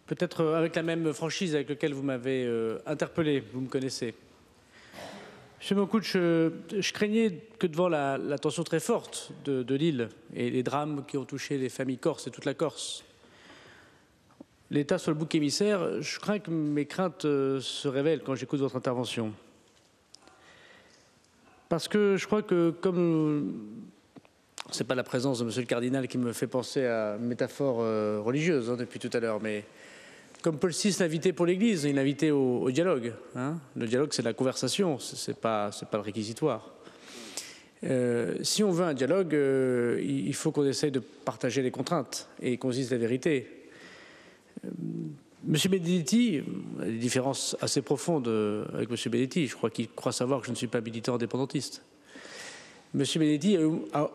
peut-être avec la même franchise avec laquelle vous m'avez interpellé, vous me connaissez. Monsieur Mokoutch, je craignais que devant la tension très forte de l'île et les drames qui ont touché les familles corses et toute la Corse, l'État soit le bouc émissaire. Je crains que mes craintes se révèlent quand j'écoute votre intervention. Parce que je crois que comme ce n'est pas la présence de Monsieur le Cardinal qui me fait penser à une métaphore religieuse depuis tout à l'heure, mais comme Paul VI l'invitait pour l'Église, il l'invitait au dialogue. Le dialogue, c'est la conversation, c'est pas le réquisitoire. Si on veut un dialogue, il faut qu'on essaye de partager les contraintes et qu'on se dise la vérité. Monsieur Benedetti a des différences assez profondes avec Monsieur Benedetti. Je crois qu'il croit savoir que je ne suis pas militant indépendantiste. Monsieur Benedetti a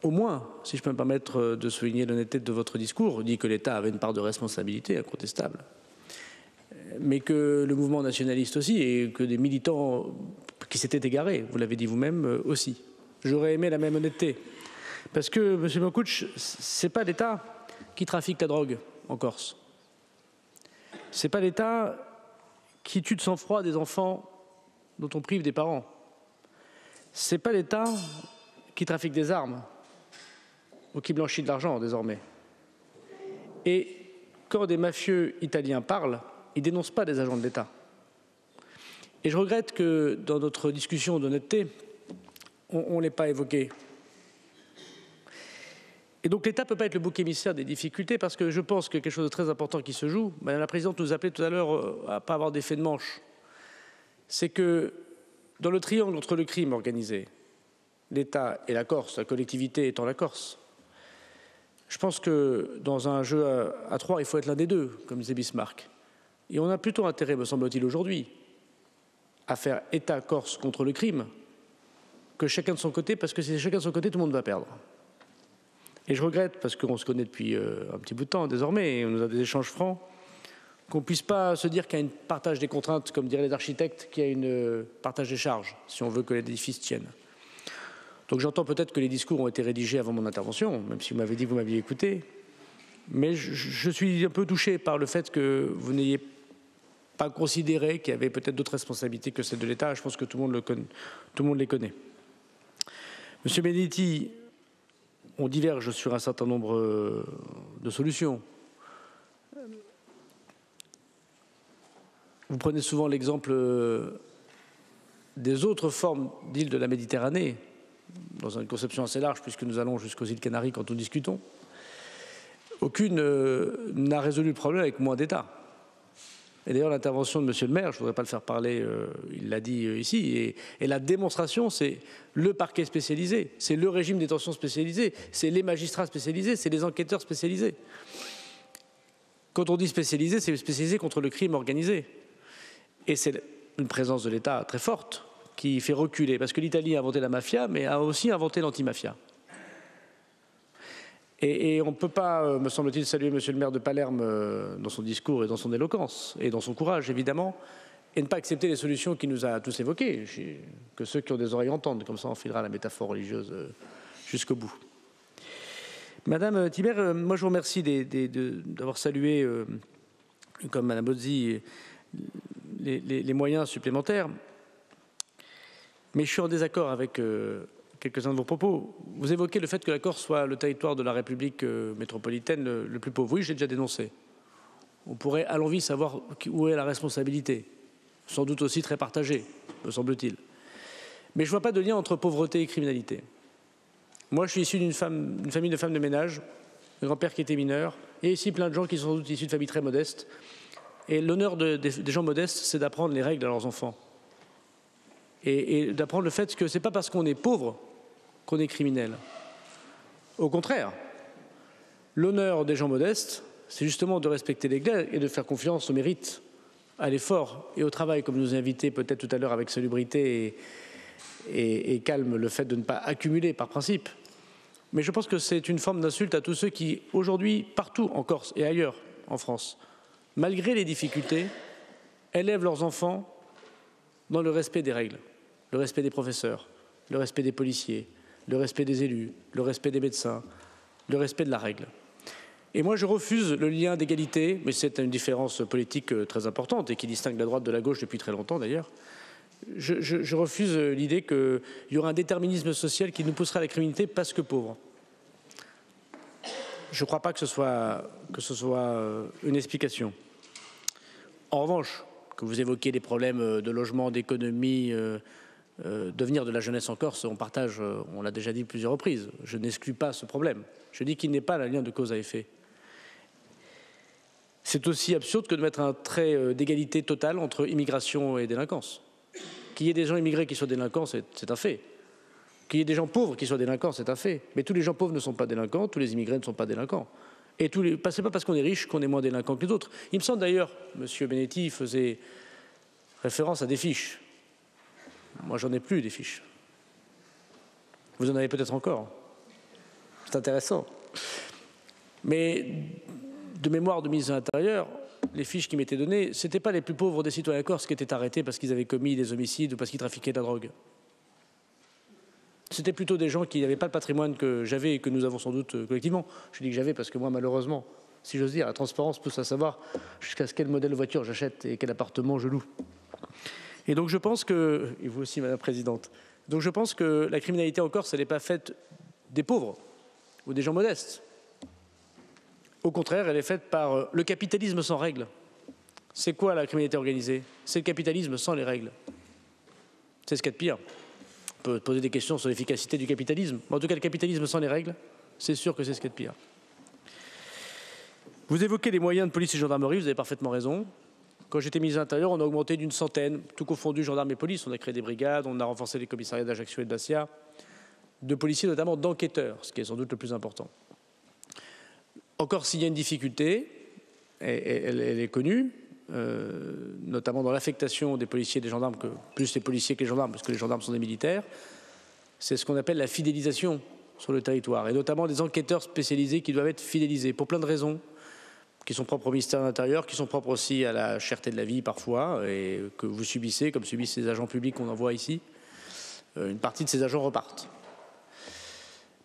au moins, si je peux me permettre de souligner l'honnêteté de votre discours, dit que l'État avait une part de responsabilité incontestable, mais que le mouvement nationaliste aussi, et que des militants qui s'étaient égarés, vous l'avez dit vous-même aussi. J'aurais aimé la même honnêteté. Parce que, monsieur Mokoutch, ce n'est pas l'État qui trafique la drogue en Corse. Ce n'est pas l'État qui tue de sang-froid des enfants dont on prive des parents. Ce n'est pas l'État qui trafique des armes ou qui blanchit de l'argent désormais. Et quand des mafieux italiens parlent, ils ne dénoncent pas des agents de l'État. Et je regrette que dans notre discussion d'honnêteté, on ne l'ait pas évoqué. Et donc l'État ne peut pas être le bouc émissaire des difficultés parce que je pense que quelque chose de très important qui se joue, Madame la Présidente nous appelait tout à l'heure à ne pas avoir d'effet de manche, c'est que dans le triangle entre le crime organisé, l'État et la Corse, la collectivité étant la Corse, je pense que dans un jeu à trois, il faut être l'un des deux, comme disait Bismarck. Et on a plutôt intérêt, me semble-t-il, aujourd'hui, à faire État corse contre le crime que chacun de son côté, parce que si c'est chacun de son côté, tout le monde va perdre. Et je regrette, parce qu'on se connaît depuis un petit bout de temps désormais, et on nous a des échanges francs, qu'on ne puisse pas se dire qu'il y a un partage des contraintes, comme diraient les architectes, qu'il y a un partage des charges, si on veut que l'édifice tienne. Donc j'entends peut-être que les discours ont été rédigés avant mon intervention, même si vous m'avez dit que vous m'aviez écouté. Mais je suis un peu touché par le fait que vous n'ayez pas considéré qu'il y avait peut-être d'autres responsabilités que celles de l'État. Je pense que tout le monde les connaît. Monsieur Benedetti, on diverge sur un certain nombre de solutions. Vous prenez souvent l'exemple des autres formes d'îles de la Méditerranée, dans une conception assez large, puisque nous allons jusqu'aux îles Canaries quand nous discutons. Aucune n'a résolu le problème avec moins d'État. Et d'ailleurs, l'intervention de Monsieur le maire, je ne voudrais pas le faire parler, il l'a dit ici, et la démonstration, c'est le parquet spécialisé, c'est le régime de détention spécialisé, c'est les magistrats spécialisés, c'est les enquêteurs spécialisés. Quand on dit spécialisé, c'est spécialisé contre le crime organisé. Et c'est une présence de l'État très forte qui fait reculer, parce que l'Italie a inventé la mafia, mais a aussi inventé l'antimafia. Et on ne peut pas, me semble-t-il, saluer Monsieur le maire de Palerme dans son discours et dans son éloquence, et dans son courage, évidemment, et ne pas accepter les solutions qu'il nous a tous évoquées, que ceux qui ont des oreilles entendent, comme ça on filera la métaphore religieuse jusqu'au bout. Madame Thibert, moi je vous remercie d'avoir salué, comme Madame Bozzi, les moyens supplémentaires. Mais je suis en désaccord avec quelques-uns de vos propos. Vous évoquez le fait que la Corse soit le territoire de la République métropolitaine le plus pauvre. Oui, j'ai déjà dénoncé. On pourrait à l'envie savoir où est la responsabilité. Sans doute aussi très partagée, me semble-t-il. Mais je ne vois pas de lien entre pauvreté et criminalité. Moi, je suis issu d'une famille de femmes de ménage, un grand-père qui était mineur, et ici plein de gens qui sont sans doute issus de familles très modestes. Et l'honneur des gens modestes, c'est d'apprendre les règles à leurs enfants. Et d'apprendre le fait que ce n'est pas parce qu'on est pauvre qu'on est criminel. Au contraire, l'honneur des gens modestes, c'est justement de respecter les règles et de faire confiance au mérite, à l'effort et au travail, comme nous a invité peut-être tout à l'heure avec salubrité et calme le fait de ne pas accumuler par principe. Mais je pense que c'est une forme d'insulte à tous ceux qui, aujourd'hui, partout en Corse et ailleurs en France, malgré les difficultés, élèvent leurs enfants dans le respect des règles, le respect des professeurs, le respect des policiers, le respect des élus, le respect des médecins, le respect de la règle. Et moi, je refuse le lien d'égalité, mais c'est une différence politique très importante et qui distingue la droite de la gauche depuis très longtemps d'ailleurs. Je refuse l'idée qu'il y aura un déterminisme social qui nous poussera à la criminalité parce que pauvres. Je ne crois pas que ce soit une explication. En revanche, que vous évoquiez des problèmes de logement, d'économie, devenir de la jeunesse en Corse, on partage, on l'a déjà dit plusieurs reprises. Je n'exclus pas ce problème. Je dis qu'il n'est pas un lien de cause à effet. C'est aussi absurde que de mettre un trait d'égalité totale entre immigration et délinquance. Qu'il y ait des gens immigrés qui soient délinquants, c'est un fait. Qu'il y ait des gens pauvres qui soient délinquants, c'est un fait. Mais tous les gens pauvres ne sont pas délinquants, tous les immigrés ne sont pas délinquants. Et c'est pas parce qu'on est riche qu'on est moins délinquant que les autres. Il me semble d'ailleurs, M. Benetti faisait référence à des fiches. Moi, j'en ai plus des fiches. Vous en avez peut-être encore. C'est intéressant. Mais de mémoire de ministre de l'Intérieur, les fiches qui m'étaient données, ce n'étaient pas les plus pauvres des citoyens corses qui étaient arrêtés parce qu'ils avaient commis des homicides ou parce qu'ils trafiquaient de la drogue. C'était plutôt des gens qui n'avaient pas le patrimoine que j'avais et que nous avons sans doute collectivement. Je dis que j'avais parce que moi, malheureusement, si j'ose dire, la transparence pousse à savoir jusqu'à quel modèle de voiture j'achète et quel appartement je loue. Et donc je pense que, et vous aussi Madame la Présidente, donc je pense que la criminalité en Corse, elle n'est pas faite des pauvres ou des gens modestes. Au contraire, elle est faite par le capitalisme sans règles. C'est quoi la criminalité organisée? C'est le capitalisme sans les règles. C'est ce qu'il y a de pire. On peut poser des questions sur l'efficacité du capitalisme. Mais en tout cas, le capitalisme sans les règles, c'est sûr que c'est ce qu'il y a de pire. Vous évoquez les moyens de police et gendarmerie, vous avez parfaitement raison. Quand j'étais ministre de l'Intérieur, on a augmenté d'une centaine, tout confondu, gendarmes et police. On a créé des brigades, on a renforcé les commissariats d'Ajaccio et de Bastia, de policiers, notamment d'enquêteurs, ce qui est sans doute le plus important. Encore s'il y a une difficulté, elle est connue, notamment dans l'affectation des policiers et des gendarmes, plus les policiers que les gendarmes, parce que les gendarmes sont des militaires, c'est ce qu'on appelle la fidélisation sur le territoire, et notamment des enquêteurs spécialisés qui doivent être fidélisés pour plein de raisons, qui sont propres au ministère de l'Intérieur, qui sont propres aussi à la cherté de la vie parfois, et que vous subissez, comme subissent les agents publics qu'on envoie ici. Une partie de ces agents repartent.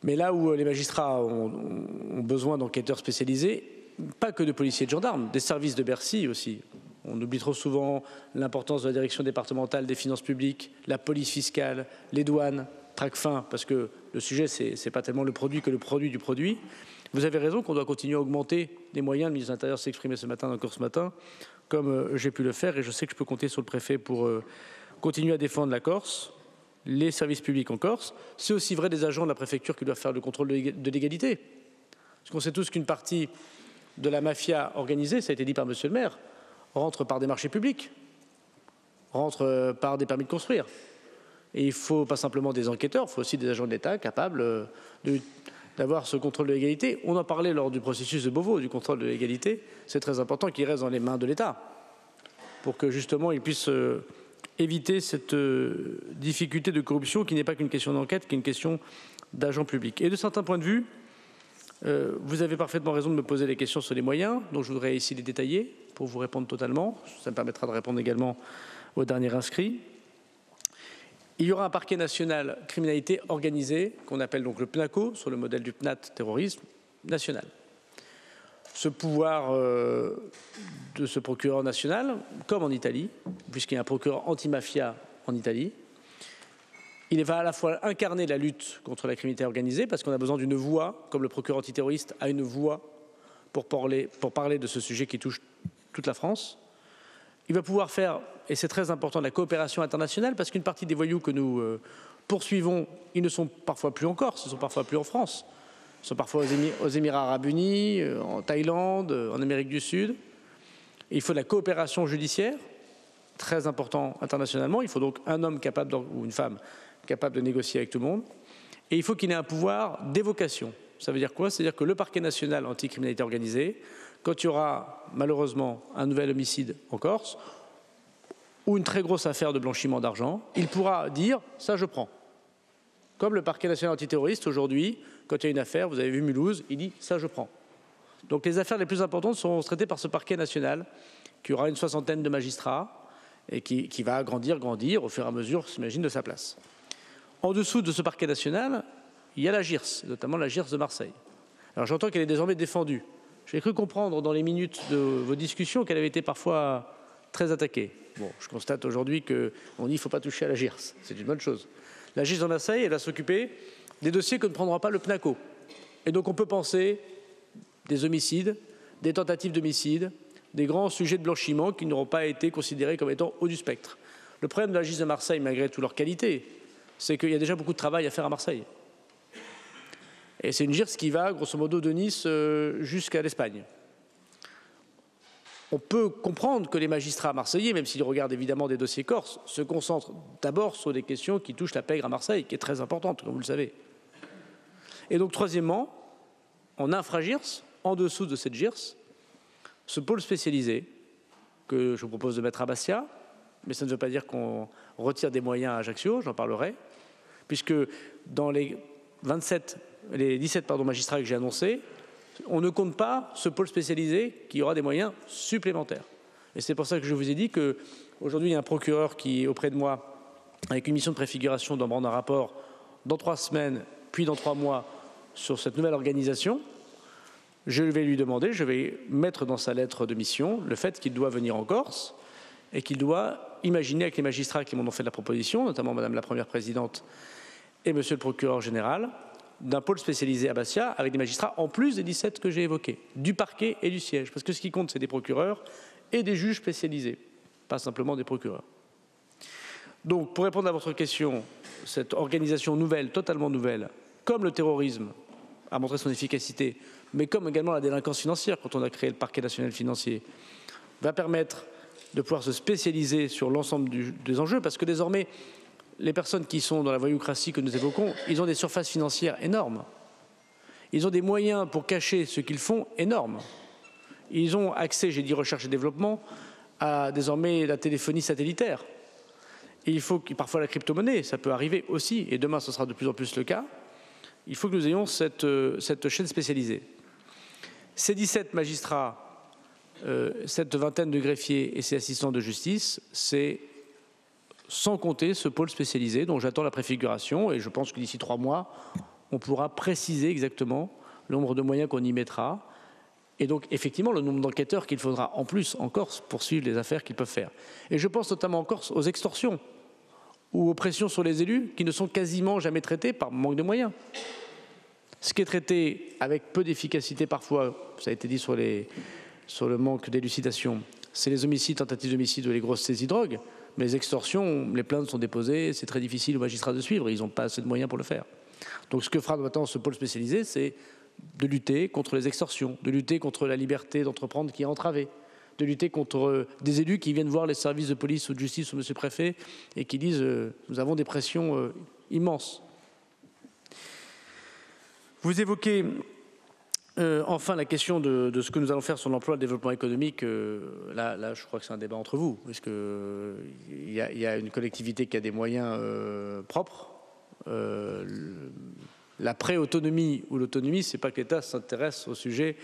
Mais là où les magistrats ont besoin d'enquêteurs spécialisés, pas que de policiers et de gendarmes, des services de Bercy aussi. On oublie trop souvent l'importance de la direction départementale des finances publiques, la police fiscale, les douanes, Tracfin, parce que le sujet, c'est pas tellement le produit que le produit du produit. Vous avez raison qu'on doit continuer à augmenter les moyens. Le ministre de l'Intérieur s'est exprimé ce matin, encore ce matin, comme j'ai pu le faire, et je sais que je peux compter sur le préfet pour continuer à défendre la Corse, les services publics en Corse. C'est aussi vrai des agents de la préfecture qui doivent faire le contrôle de légalité. Parce qu'on sait tous qu'une partie de la mafia organisée, ça a été dit par monsieur le maire, rentre par des marchés publics, rentre par des permis de construire. Et il ne faut pas simplement des enquêteurs, il faut aussi des agents de l'État capables d'avoir ce contrôle de légalité. On en parlait lors du processus de Beauvau, du contrôle de légalité. C'est très important qu'il reste dans les mains de l'État pour que justement il puisse éviter cette difficulté de corruption qui n'est pas qu'une question d'enquête, qui est une question d'agents publics. Et de certains points de vue, vous avez parfaitement raison de me poser des questions sur les moyens, donc je voudrais ici les détailler pour vous répondre totalement. Ça me permettra de répondre également au dernier inscrit. Il y aura un parquet national criminalité organisée, qu'on appelle donc le PNACO, sur le modèle du PNAT terrorisme national. Ce pouvoir de ce procureur national, comme en Italie, puisqu'il y a un procureur anti-mafia en Italie, il va à la fois incarner la lutte contre la criminalité organisée, parce qu'on a besoin d'une voix, comme le procureur antiterroriste a une voix pour parler de ce sujet qui touche toute la France. Il va pouvoir faire, et c'est très important, de la coopération internationale, parce qu'une partie des voyous que nous poursuivons, ils ne sont parfois plus en Corse, ils ne sont parfois plus en France. Ils sont parfois aux Émirats Arabes Unis, en Thaïlande, en Amérique du Sud. Et il faut de la coopération judiciaire, très important internationalement. Il faut donc un homme capable, ou une femme, capable de négocier avec tout le monde. Et il faut qu'il ait un pouvoir d'évocation. Ça veut dire quoi? C'est-à-dire que le parquet national anti-criminalité organisée, quand il y aura malheureusement un nouvel homicide en Corse, ou une très grosse affaire de blanchiment d'argent, il pourra dire « ça je prends ». Comme le parquet national antiterroriste aujourd'hui, quand il y a une affaire, vous avez vu Mulhouse, il dit « ça je prends ». Donc les affaires les plus importantes seront traitées par ce parquet national, qui aura une soixantaine de magistrats, et qui va grandir au fur et à mesure, s'imagine, de sa place. En dessous de ce parquet national, il y a la GIRS, notamment la GIRS de Marseille. Alors j'entends qu'elle est désormais défendue. J'ai cru comprendre dans les minutes de vos discussions qu'elle avait été parfois très attaquée. Bon, je constate aujourd'hui qu'on dit qu'il ne faut pas toucher à la GIRS. C'est une bonne chose. La GIRS de Marseille, elle va s'occuper des dossiers que ne prendra pas le PNACO. Et donc on peut penser des homicides, des tentatives d'homicide, des grands sujets de blanchiment qui n'auront pas été considérés comme étant haut du spectre. Le problème de la GIRS de Marseille, malgré toute leur qualité, c'est qu'il y a déjà beaucoup de travail à faire à Marseille. Et c'est une GIRS qui va, grosso modo, de Nice jusqu'à l'Espagne. On peut comprendre que les magistrats marseillais, même s'ils regardent évidemment des dossiers corses, se concentrent d'abord sur des questions qui touchent la pègre à Marseille, qui est très importante, comme vous le savez. Et donc, troisièmement, en infra-GIRS, en dessous de cette GIRS, ce pôle spécialisé que je vous propose de mettre à Bastia, mais ça ne veut pas dire qu'on retire des moyens à Ajaccio, j'en parlerai, puisque dans les 17 magistrats que j'ai annoncés, on ne compte pas ce pôle spécialisé qui aura des moyens supplémentaires. Et c'est pour ça que je vous ai dit qu'aujourd'hui, il y a un procureur qui est auprès de moi avec une mission de préfiguration doit me rendre un rapport dans 3 semaines, puis dans 3 mois sur cette nouvelle organisation. Je vais lui demander, je vais mettre dans sa lettre de mission le fait qu'il doit venir en Corse et qu'il doit imaginer avec les magistrats qui m'en ont fait la proposition, notamment Madame la Première Présidente et Monsieur le Procureur Général, d'un pôle spécialisé à Bastia avec des magistrats en plus des 17 que j'ai évoqués, du parquet et du siège. Parce que ce qui compte, c'est des procureurs et des juges spécialisés, pas simplement des procureurs. Donc, pour répondre à votre question, cette organisation nouvelle, totalement nouvelle, comme le terrorisme a montré son efficacité, mais comme également la délinquance financière, quand on a créé le parquet national financier, va permettre de pouvoir se spécialiser sur l'ensemble des enjeux, parce que désormais, les personnes qui sont dans la voyoucratie que nous évoquons, ils ont des surfaces financières énormes. Ils ont des moyens pour cacher ce qu'ils font énormes. Ils ont accès, j'ai dit recherche et développement, à désormais la téléphonie satellitaire. Et il faut que, parfois la crypto-monnaie, ça peut arriver aussi, et demain ce sera de plus en plus le cas. Il faut que nous ayons cette chaîne spécialisée. Ces 17 magistrats, cette vingtaine de greffiers et ces assistants de justice, c'est sans compter ce pôle spécialisé dont j'attends la préfiguration et je pense que d'ici 3 mois, on pourra préciser exactement le nombre de moyens qu'on y mettra et donc effectivement le nombre d'enquêteurs qu'il faudra en plus en Corse pour suivre les affaires qu'ils peuvent faire. Et je pense notamment en Corse aux extorsions ou aux pressions sur les élus qui ne sont quasiment jamais traitées par manque de moyens. Ce qui est traité avec peu d'efficacité parfois, ça a été dit sur le manque d'élucidation, c'est les homicides, tentatives d'homicide ou les grosses saisies de drogue. Mais les extorsions, les plaintes sont déposées, c'est très difficile aux magistrats de suivre, ils n'ont pas assez de moyens pour le faire. Donc ce que fera maintenant ce pôle spécialisé, c'est de lutter contre les extorsions, de lutter contre la liberté d'entreprendre qui est entravée, de lutter contre des élus qui viennent voir les services de police ou de justice ou monsieur le préfet et qui disent nous avons des pressions immenses. Vous évoquez enfin, la question de ce que nous allons faire sur l'emploi et le développement économique, là, je crois que c'est un débat entre vous, parce qu'il y a une collectivité qui a des moyens propres. La pré-autonomie ou l'autonomie, c'est pas que l'État s'intéresse aux sujets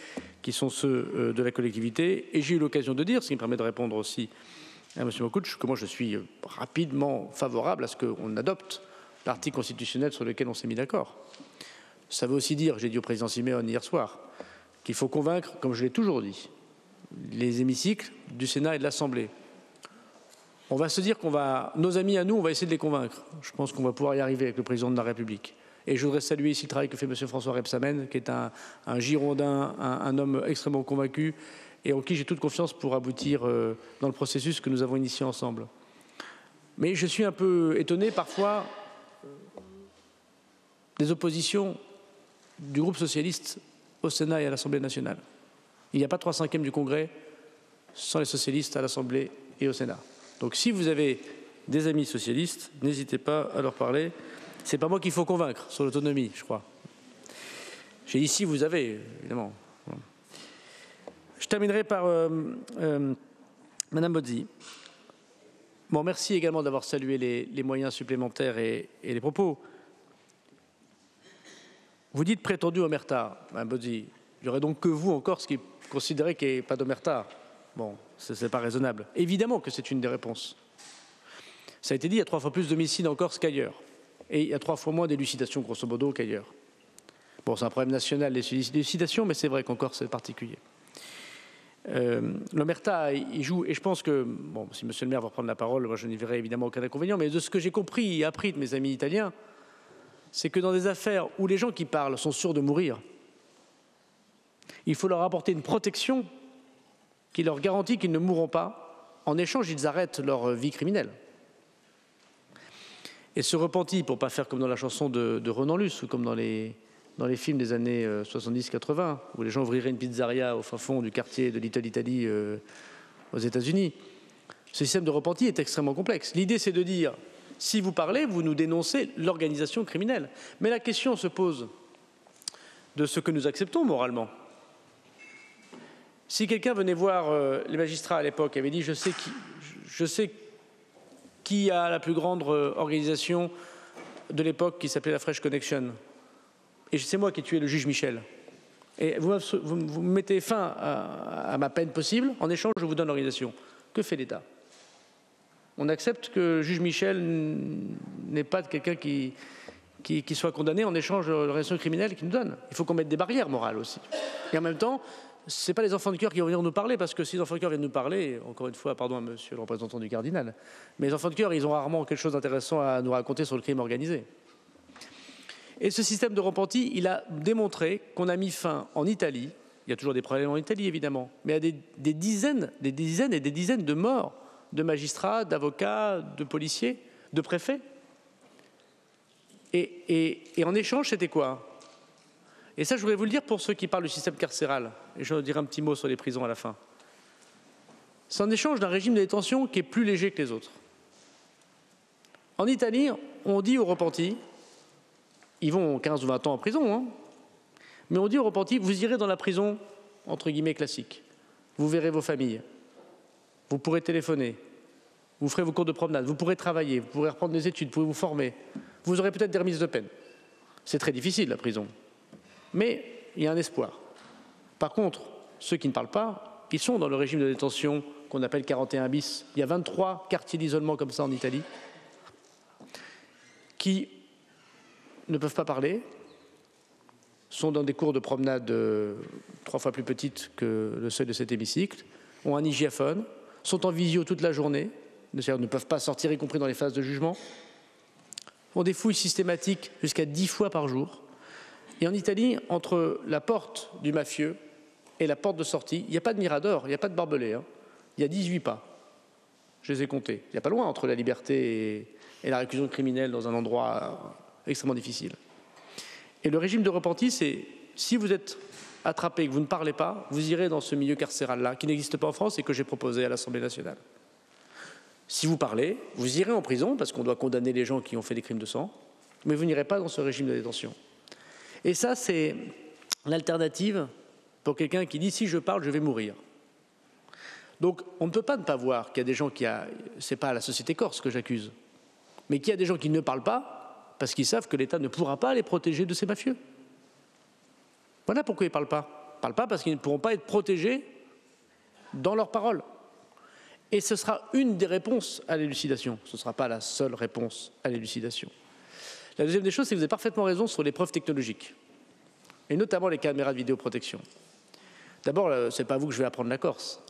qui sont ceux de la collectivité. Et j'ai eu l'occasion de dire, ce qui me permet de répondre aussi à M. Mokouch, que moi je suis rapidement favorable à ce qu'on adopte l'article constitutionnel sur lequel on s'est mis d'accord. Ça veut aussi dire, j'ai dit au président Siméon hier soir, qu'il faut convaincre, comme je l'ai toujours dit, les hémicycles du Sénat et de l'Assemblée. On va se dire nos amis à nous, on va essayer de les convaincre. Je pense qu'on va pouvoir y arriver avec le président de la République. Et je voudrais saluer ici le travail que fait M. François Rebsamen, qui est un Girondin, un homme extrêmement convaincu et en qui j'ai toute confiance pour aboutir dans le processus que nous avons initié ensemble. Mais je suis un peu étonné parfois des oppositions du groupe socialiste au Sénat et à l'Assemblée nationale. Il n'y a pas 3/5 du Congrès sans les socialistes à l'Assemblée et au Sénat. Donc si vous avez des amis socialistes, n'hésitez pas à leur parler. C'est pas moi qu'il faut convaincre sur l'autonomie, je crois. J'ai dit si vous avez, évidemment. Je terminerai par Madame Bozzi. Bon, merci également d'avoir salué les moyens supplémentaires et les propos. Vous dites prétendu omerta, Mme Bozzi. Il n'y aurait donc que vous en Corse qui considérez qu'il n'y ait pas d'omerta. Bon, ce n'est pas raisonnable. Évidemment que c'est une des réponses. Ça a été dit, il y a 3 fois plus d'homicides en Corse qu'ailleurs. Et il y a 3 fois moins d'élucidation, grosso modo, qu'ailleurs. Bon, c'est un problème national, l'élucidation, mais c'est vrai qu'en Corse, c'est particulier. L'omerta, il joue, et je pense que, bon, si monsieur le maire va reprendre la parole, moi je n'y verrai évidemment aucun inconvénient, mais de ce que j'ai compris et appris de mes amis italiens, c'est que dans des affaires où les gens qui parlent sont sûrs de mourir, il faut leur apporter une protection qui leur garantit qu'ils ne mourront pas. En échange, ils arrêtent leur vie criminelle. Et ce repenti, pour ne pas faire comme dans la chanson de Renan Luce ou comme dans les films des années 70-80, où les gens ouvriraient une pizzeria au fin fond du quartier de Little Italy aux États-Unis, ce système de repenti est extrêmement complexe. L'idée, c'est de dire, si vous parlez, vous nous dénoncez l'organisation criminelle. Mais la question se pose de ce que nous acceptons moralement. Si quelqu'un venait voir les magistrats à l'époque et avait dit je sais qui a la plus grande organisation de l'époque qui s'appelait la Fresh Connection, et c'est moi qui ai tué le juge Michel, et vous mettez fin à ma peine possible, en échange je vous donne l'organisation. Que fait l'État? On accepte que le juge Michel n'est pas quelqu'un qui soit condamné en échange de l'organisation criminelle qu'il nous donne. Il faut qu'on mette des barrières morales aussi. Et en même temps, ce n'est pas les enfants de cœur qui vont venir nous parler, parce que si les enfants de cœur viennent nous parler, encore une fois, pardon à monsieur le représentant du cardinal, mais les enfants de cœur, ils ont rarement quelque chose d'intéressant à nous raconter sur le crime organisé. Et ce système de repenti, il a démontré qu'on a mis fin en Italie, il y a toujours des problèmes en Italie évidemment, mais à des dizaines et des dizaines de morts de magistrats, d'avocats, de policiers, de préfets. Et en échange, c'était quoi? Et ça, je voudrais vous le dire pour ceux qui parlent du système carcéral, et je vais dire un petit mot sur les prisons à la fin. C'est en échange d'un régime de détention qui est plus léger que les autres. En Italie, on dit aux repentis, ils vont 15 ou 20 ans en prison, hein, mais on dit aux repentis, vous irez dans la prison, entre guillemets, classique. Vous verrez vos familles, vous pourrez téléphoner, vous ferez vos cours de promenade, vous pourrez travailler, vous pourrez reprendre des études, vous pourrez vous former, vous aurez peut-être des remises de peine. C'est très difficile, la prison. Mais il y a un espoir. Par contre, ceux qui ne parlent pas, qui sont dans le régime de détention qu'on appelle 41 bis, il y a 23 quartiers d'isolement comme ça en Italie, qui ne peuvent pas parler, sont dans des cours de promenade 3 fois plus petites que le seuil de cet hémicycle, ont un hygiaphone, sont en visio toute la journée, c'est-à-dire ne peuvent pas sortir, y compris dans les phases de jugement, ont des fouilles systématiques jusqu'à 10 fois par jour. Et en Italie, entre la porte du mafieux et la porte de sortie, il n'y a pas de mirador, il n'y a pas de barbelé, hein. Il y a 18 pas. Je les ai comptés. Il n'y a pas loin entre la liberté et la réclusion criminelle dans un endroit extrêmement difficile. Et le régime de repenti, c'est si vous êtes attrapé et que vous ne parlez pas, vous irez dans ce milieu carcéral-là, qui n'existe pas en France et que j'ai proposé à l'Assemblée nationale. Si vous parlez, vous irez en prison, parce qu'on doit condamner les gens qui ont fait des crimes de sang, mais vous n'irez pas dans ce régime de détention. Et ça, c'est l'alternative pour quelqu'un qui dit « si je parle, je vais mourir ». Donc, on ne peut pas ne pas voir qu'il y a des gens qui... Ce n'est pas la société corse que j'accuse, mais qu'il y a des gens qui ne parlent pas parce qu'ils savent que l'État ne pourra pas les protéger de ces mafieux. Voilà pourquoi ils ne parlent pas. Ils ne parlent pas parce qu'ils ne pourront pas être protégés dans leurs paroles. Et ce sera une des réponses à l'élucidation. Ce ne sera pas la seule réponse à l'élucidation. La deuxième des choses, c'est que vous avez parfaitement raison sur les preuves technologiques, et notamment les caméras de vidéoprotection. D'abord, ce n'est pas vous que je vais apprendre la Corse,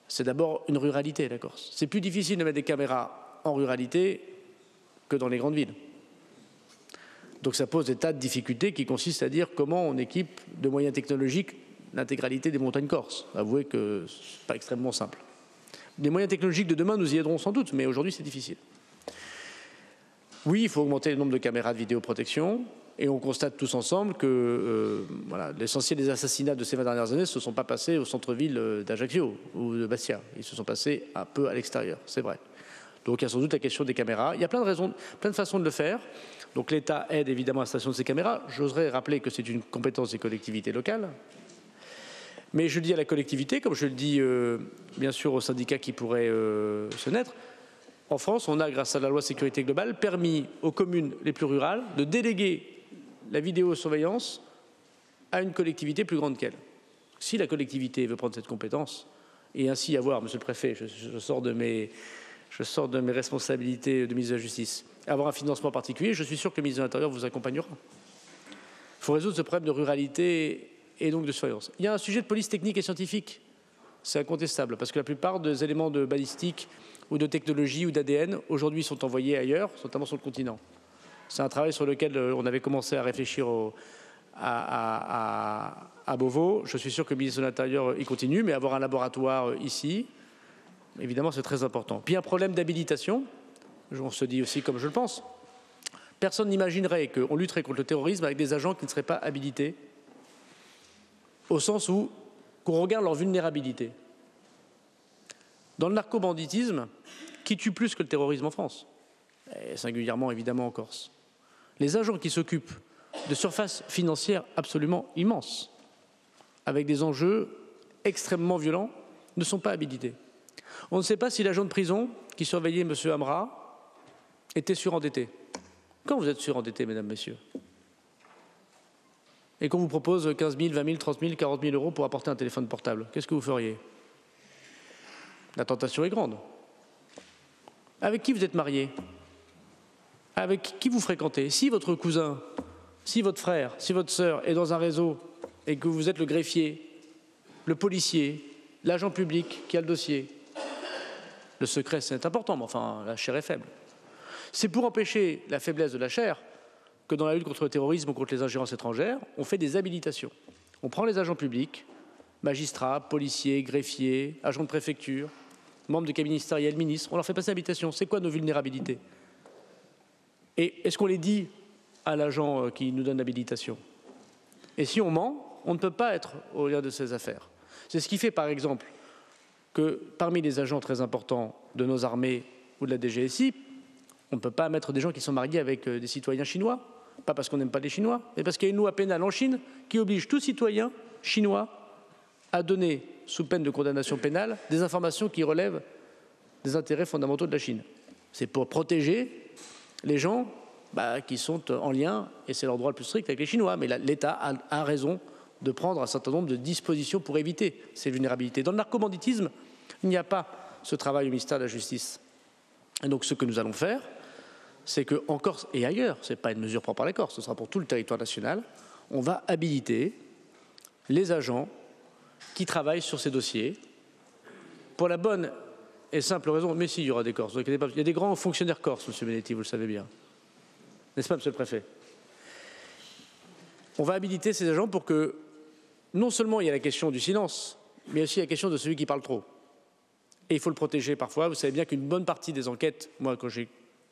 c'est d'abord une ruralité, la Corse. C'est plus difficile de mettre des caméras en ruralité que dans les grandes villes. Donc ça pose des tas de difficultés qui consistent à dire comment on équipe de moyens technologiques l'intégralité des montagnes corses. Avouez que ce n'est pas extrêmement simple. Les moyens technologiques de demain nous y aideront sans doute, mais aujourd'hui c'est difficile. Oui, il faut augmenter le nombre de caméras de vidéoprotection, et on constate tous ensemble que voilà, l'essentiel des assassinats de ces 20 dernières années ne se sont pas passés au centre-ville d'Ajaccio ou de Bastia. Ils se sont passés un peu à l'extérieur, c'est vrai. Donc il y a sans doute la question des caméras. Il y a plein de raisons, plein de façons de le faire. Donc l'État aide évidemment à l'installation de ces caméras. J'oserais rappeler que c'est une compétence des collectivités locales. Mais je le dis à la collectivité, comme je le dis bien sûr aux syndicats qui pourraient se naître. En France, on a, grâce à la loi sécurité globale, permis aux communes les plus rurales de déléguer la vidéosurveillance à une collectivité plus grande qu'elle. Si la collectivité veut prendre cette compétence et ainsi avoir, monsieur le préfet, je sors de mes responsabilités de ministre de la Justice, avoir un financement particulier, je suis sûr que le ministre de l'Intérieur vous accompagnera. Il faut résoudre ce problème de ruralité et donc de surveillance. Il y a un sujet de police technique et scientifique. c'est incontestable, parce que la plupart des éléments de balistique ou de technologie ou d'ADN, aujourd'hui, sont envoyés ailleurs, notamment sur le continent. C'est un travail sur lequel on avait commencé à réfléchir à Beauvau. Je suis sûr que le ministre de l'Intérieur y continue, mais avoir un laboratoire ici, évidemment, c'est très important. Puis un problème d'habilitation, on se dit aussi comme je le pense. Personne n'imaginerait qu'on lutterait contre le terrorisme avec des agents qui ne seraient pas habilités, au sens où qu'on regarde leur vulnérabilité. Dans le narcobanditisme, qui tue plus que le terrorisme en France, et singulièrement évidemment en Corse, les agents qui s'occupent de surfaces financières absolument immenses, avec des enjeux extrêmement violents, ne sont pas habilités. On ne sait pas si l'agent de prison qui surveillait M. Amra était surendetté. Quand vous êtes surendetté, mesdames, messieurs, et qu'on vous propose 15 000, 20 000, 30 000, 40 000 euros pour apporter un téléphone portable, qu'est-ce que vous feriez? La tentation est grande. Avec qui vous êtes marié? Avec qui vous fréquentez? Si votre cousin, si votre frère, si votre sœur est dans un réseau et que vous êtes le greffier, le policier, l'agent public qui a le dossier, le secret c'est important, mais enfin la chair est faible. C'est pour empêcher la faiblesse de la chair que dans la lutte contre le terrorisme ou contre les ingérences étrangères, on fait des habilitations. On prend les agents publics, magistrats, policiers, greffiers, agents de préfecture, membres de cabinet ministériel, ministres, on leur fait passer l'habilitation. C'est quoi nos vulnérabilités? Et est-ce qu'on les dit à l'agent qui nous donne l'habilitation? Et si on ment, on ne peut pas être au lien de ces affaires. C'est ce qui fait, par exemple, que parmi les agents très importants de nos armées ou de la DGSI, on ne peut pas mettre des gens qui sont mariés avec des citoyens chinois, pas parce qu'on n'aime pas les Chinois, mais parce qu'il y a une loi pénale en Chine qui oblige tout citoyen chinois à donner, sous peine de condamnation pénale, des informations qui relèvent des intérêts fondamentaux de la Chine. C'est pour protéger les gens qui sont en lien, et c'est leur droit le plus strict, avec les Chinois. Mais l'État a raison de prendre un certain nombre de dispositions pour éviter ces vulnérabilités. Dans le narcobanditisme, il n'y a pas ce travail au ministère de la Justice. Et donc ce que nous allons faire, c'est qu'en Corse et ailleurs, ce n'est pas une mesure propre à la Corse, ce sera pour tout le territoire national, on va habiliter les agents qui travaillent sur ces dossiers pour la bonne et simple raison, mais si, il y aura des Corses, il y a des grands fonctionnaires corses, M. Benetti, vous le savez bien. N'est-ce pas, M. le Préfet? On va habiliter ces agents pour que, non seulement il y a la question du silence, mais aussi la question de celui qui parle trop. Et il faut le protéger parfois. Vous savez bien qu'une bonne partie des enquêtes, moi quand j'ai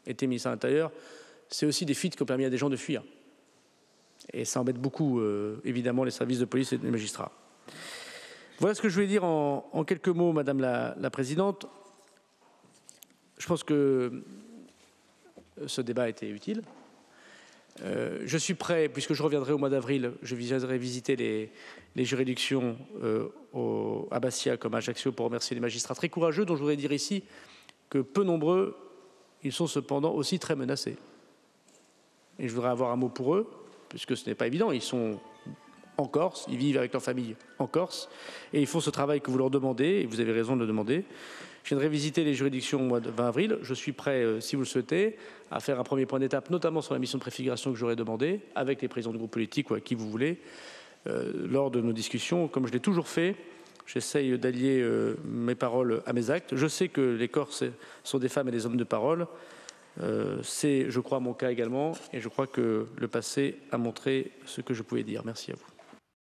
été ministre de l'Intérieur, c'est aussi des fuites qui ont permis à des gens de fuir. Et ça embête beaucoup, évidemment, les services de police et les magistrats. Voilà ce que je voulais dire en quelques mots, Madame la Présidente. Je pense que ce débat a été utile. Je suis prêt, puisque je reviendrai au mois d'avril, je viendrai visiter les juridictions à Bastia comme à Ajaccio pour remercier les magistrats très courageux, dont je voudrais dire ici que peu nombreux, ils sont cependant aussi très menacés. Et je voudrais avoir un mot pour eux, puisque ce n'est pas évident, ils sont en Corse, ils vivent avec leur famille en Corse, et ils font ce travail que vous leur demandez, et vous avez raison de le demander. Je viendrai visiter les juridictions au mois de 20 avril. Je suis prêt, si vous le souhaitez, à faire un premier point d'étape, notamment sur la mission de préfiguration que j'aurais demandé, avec les présidents de groupes politiques ou à qui vous voulez, lors de nos discussions. Comme je l'ai toujours fait, j'essaye d'allier mes paroles à mes actes. Je sais que les Corses sont des femmes et des hommes de parole. C'est, je crois, mon cas également, et je crois que le passé a montré ce que je pouvais dire. Merci à vous.